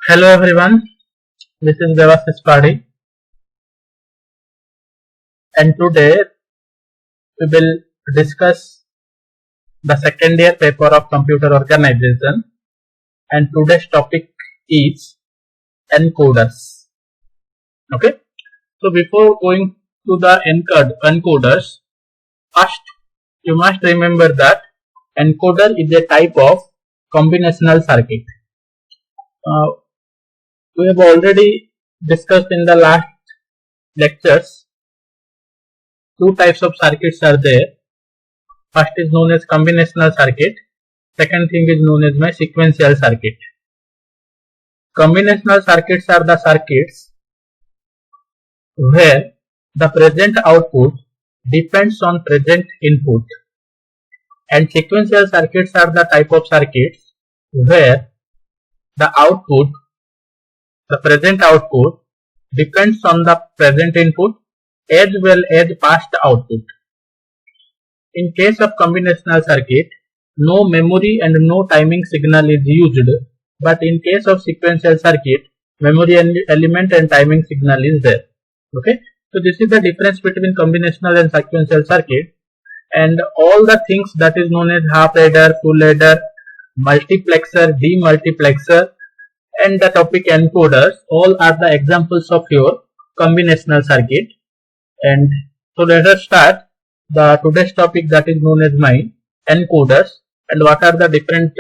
Hello everyone, this is Devastis Padi, and today we will discuss the second year paper of computer organization, and today's topic is encoders. Okay, so before going to the encoders, first you must remember that encoder is a type of combinational circuit. We have already discussed in the last lectures. Two types of circuits are there. First is known as combinational circuit. Second thing is known as my sequential circuit. Combinational circuits are the circuits where the present output depends on present input, and sequential circuits are the type of circuits where the present output depends on the present input as well as past output. In case of combinational circuit, no memory and no timing signal is used, but in case of sequential circuit, memory element and timing signal is there. Okay, so this is the difference between combinational and sequential circuit, and all the things that is known as half adder, full adder, multiplexer, demultiplexer, and the topic encoders, all are the examples of your combinational circuit. And so let us start the today's topic, that is known as my encoders, and what are the different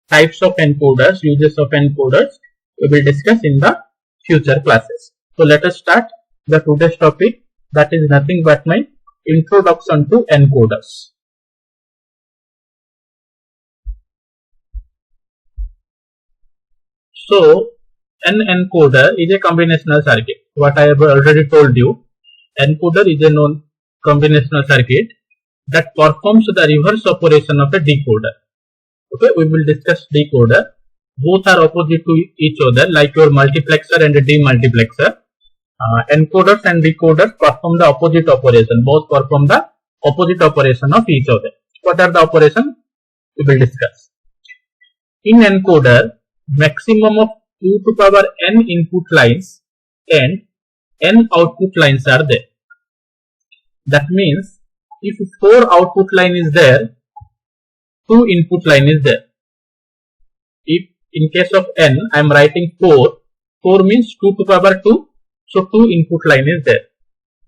types of encoders, uses of encoders, we will discuss in the future classes. So let us start the today's topic, that is nothing but my introduction to encoders. So an encoder is a combinational circuit. What I have already told you, encoder is a known combinational circuit that performs the reverse operation of a decoder. Okay, we will discuss decoder. Both are opposite to each other, like your multiplexer and demultiplexer. Encoders and decoders perform the opposite operation. Both perform the opposite operation of each other. What are the operations? We will discuss. In encoder, maximum of 2 to power n input lines and n output lines are there. That means if 4 output line is there, 2 input line is there. If in case of n I am writing 4, 4 means 2 to power 2, so 2 input line is there.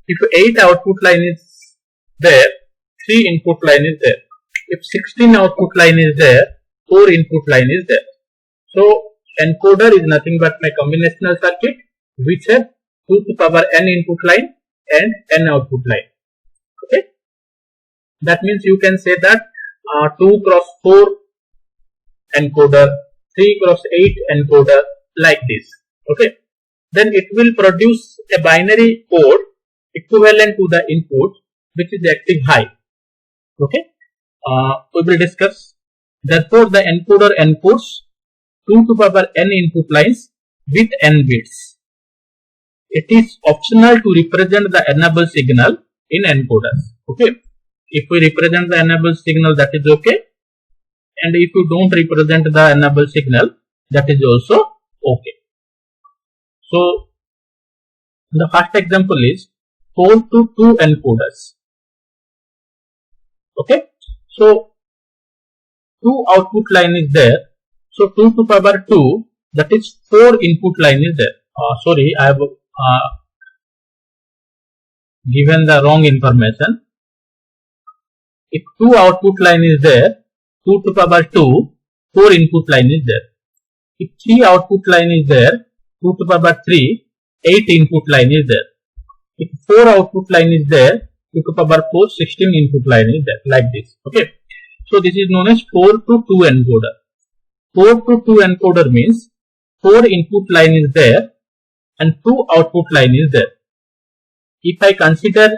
If 8 output line is there, 3 input line is there. If 16 output line is there, 4 input line is there. So encoder is nothing but my combinational circuit which has 2 to power n input line and n output line. Okay, that means you can say that 2 cross 4 encoder, 3 cross 8 encoder, like this. Okay, then it will produce a binary code equivalent to the input which is active high. Okay, we will discuss. Therefore the encoder encodes 2 to power n input lines with n bits. It is optional to represent the enable signal in encoders. Okay, if we represent the enable signal, that is okay, and if you don't represent the enable signal, that is also okay. So the first example is 4 to 2 encoders. Okay, so 2 output line is there. So 2 to power 2, that is 4 input line is there. Sorry, I have given the wrong information. If 2 output line is there, 2 to power 2, 4 input line is there. If 3 output line is there, 2 to power 3, 8 input line is there. If 4 output line is there, 2 to power 4, 16 input line is there, like this. Okay, so this is known as 4 to 2 encoder. 4 to 2 encoder means 4 input line is there and 2 output line is there. If I consider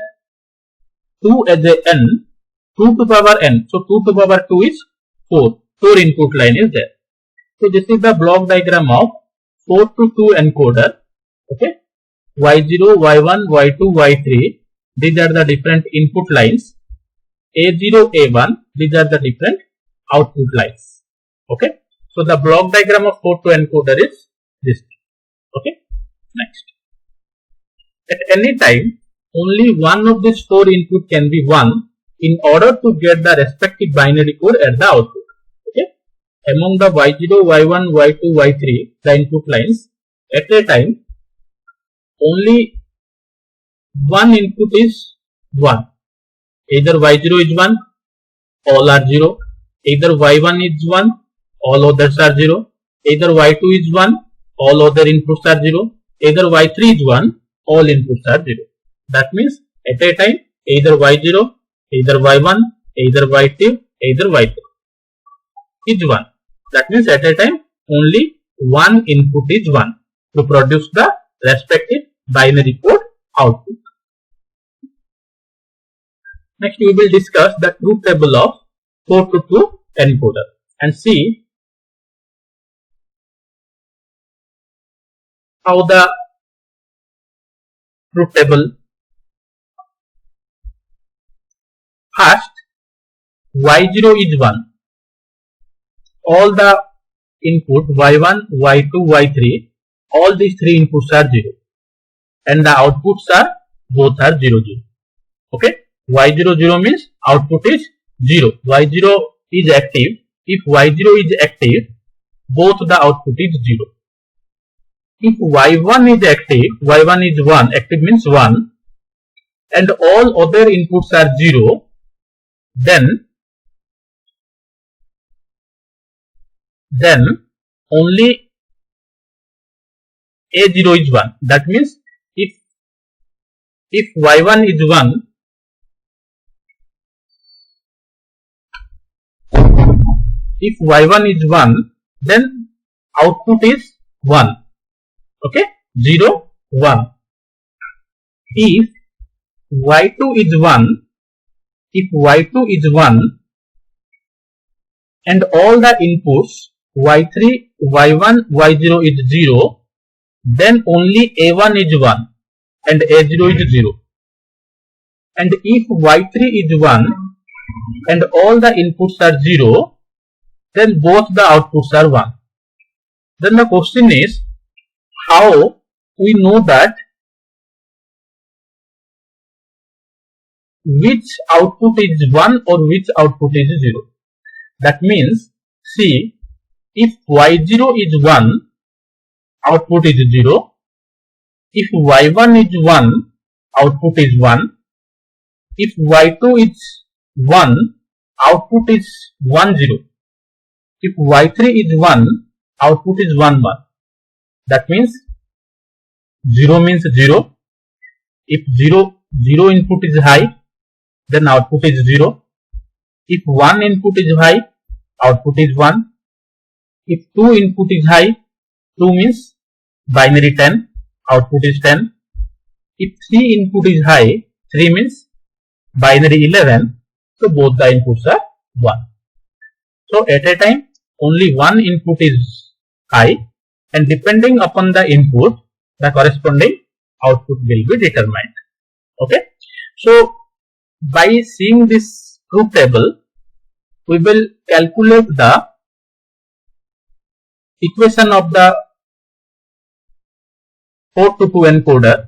2 as a n, 2 to power n, so 2 to power 2 is 4, 4 input line is there. So this is the block diagram of 4 to 2 encoder. Okay, y0, y1, y2, y3, these are the different input lines. A0, A1, these are the different output lines. Okay, So the block diagram of 4 to encoder is this. Okay. Next. At any time, only one of these 4 input can be 1 in order to get the respective binary code at the output. Okay. Among the Y0, Y1, Y2, Y3, the input lines, at a time, only one input is 1. Either Y0 is 1, all are 0. Either Y1 is 1, all others are 0. Either Y2 is 1, all other inputs are 0. Either Y3 is 1, all inputs are 0. That means at a time, either Y0, either Y1, either Y2, either Y3 is 1. That means at a time, only one input is 1 to produce the respective binary code output. Next, we will discuss the truth table of 4 to 2 encoder and see how the truth table. First, Y0 is 1. All the input Y1, Y2, Y3, all these 3 inputs are 0 and the outputs are both are 0, 0. Okay. Y0, 0 means output is 0. Y0 is active. If Y0 is active, both the output is 0. If Y1 is active, Y1 is 1, active means 1, and all other inputs are 0, then only A0 is 1. That means if Y1 is 1, if Y1 is 1, then output is 1. Okay, 0, 1. If Y2 is 1, if Y2 is 1 and all the inputs Y3, Y1, Y0 is 0, then only A1 is 1 and A0 is 0. And if Y3 is 1 and all the inputs are 0, then both the outputs are 1. Then the question is, how we know that which output is 1 or which output is 0? That means, see, if Y0 is 1, output is 0. If Y1 is 1, output is 1. If Y2 is 1, output is 1, 0. If Y3 is 1, output is 1, 1. That means 0 means 0. If 0 input is high, then output is 0. If 1 input is high, output is 1. If 2 input is high, 2 means binary 10, output is 10. If 3 input is high, 3 means binary 11, so both the inputs are 1. So at a time, only one input is high, and depending upon the input, the corresponding output will be determined. Okay. So by seeing this truth table, we will calculate the equation of the 4 to 2 encoder.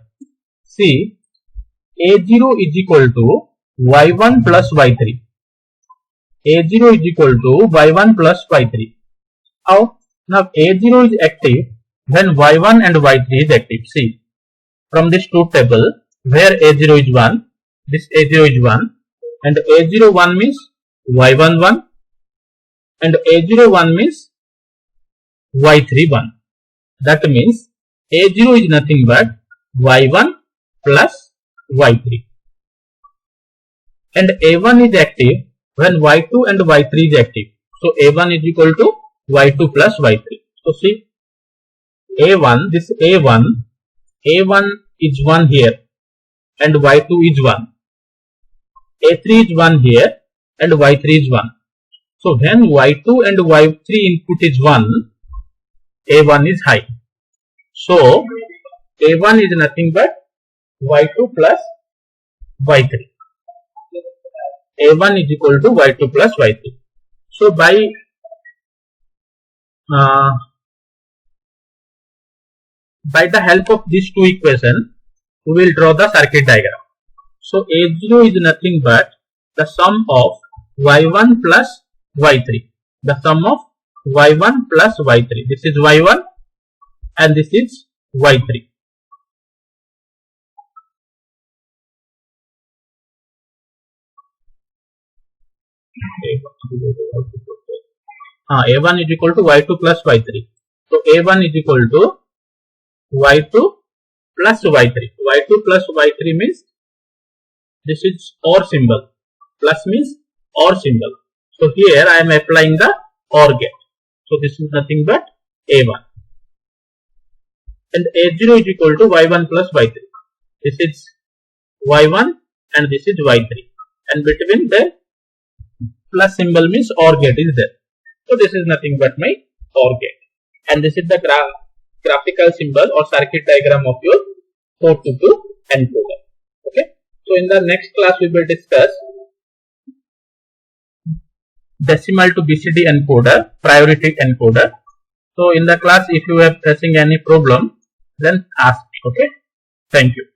See, A0 is equal to Y1 plus Y3. A0 is equal to Y1 plus Y3. How? Now A0 is active when Y1 and Y3 is active. See, from this truth table, where A0 is 1, this A0 is 1, and A0 1 means Y1 1, and A0 1 means Y3 1. That means A0 is nothing but Y1 plus Y3. And A1 is active when Y2 and Y3 is active. So A1 is equal to Y2 plus Y3. So see, A1, this A1 is 1 here and Y2 is 1. A3 is 1 here and Y3 is 1. So when Y2 and Y3 input is 1, A1 is high. So A1 is nothing but Y2 plus Y3. A1 is equal to Y2 plus Y3. So by by the help of these two equations, we will draw the circuit diagram. So A0 is nothing but the sum of y1 plus y3. The sum of y1 plus y3. This is y1 and this is y3. A1 is equal to y2 plus y3. So A1 is equal to y2 plus y3. y2 plus y3 means this is OR symbol. Plus means OR symbol. So here I am applying the OR gate. So this is nothing but A1. And A0 is equal to y1 plus y3. This is y1 and this is y3. And between the plus symbol means OR gate is there. So this is nothing but my OR gate. And this is the graphical symbol or circuit diagram of your 422 encoder. Okay. So in the next class we will discuss decimal to BCD encoder, priority encoder. So in the class if you are facing any problem, then ask me. Okay. Thank you.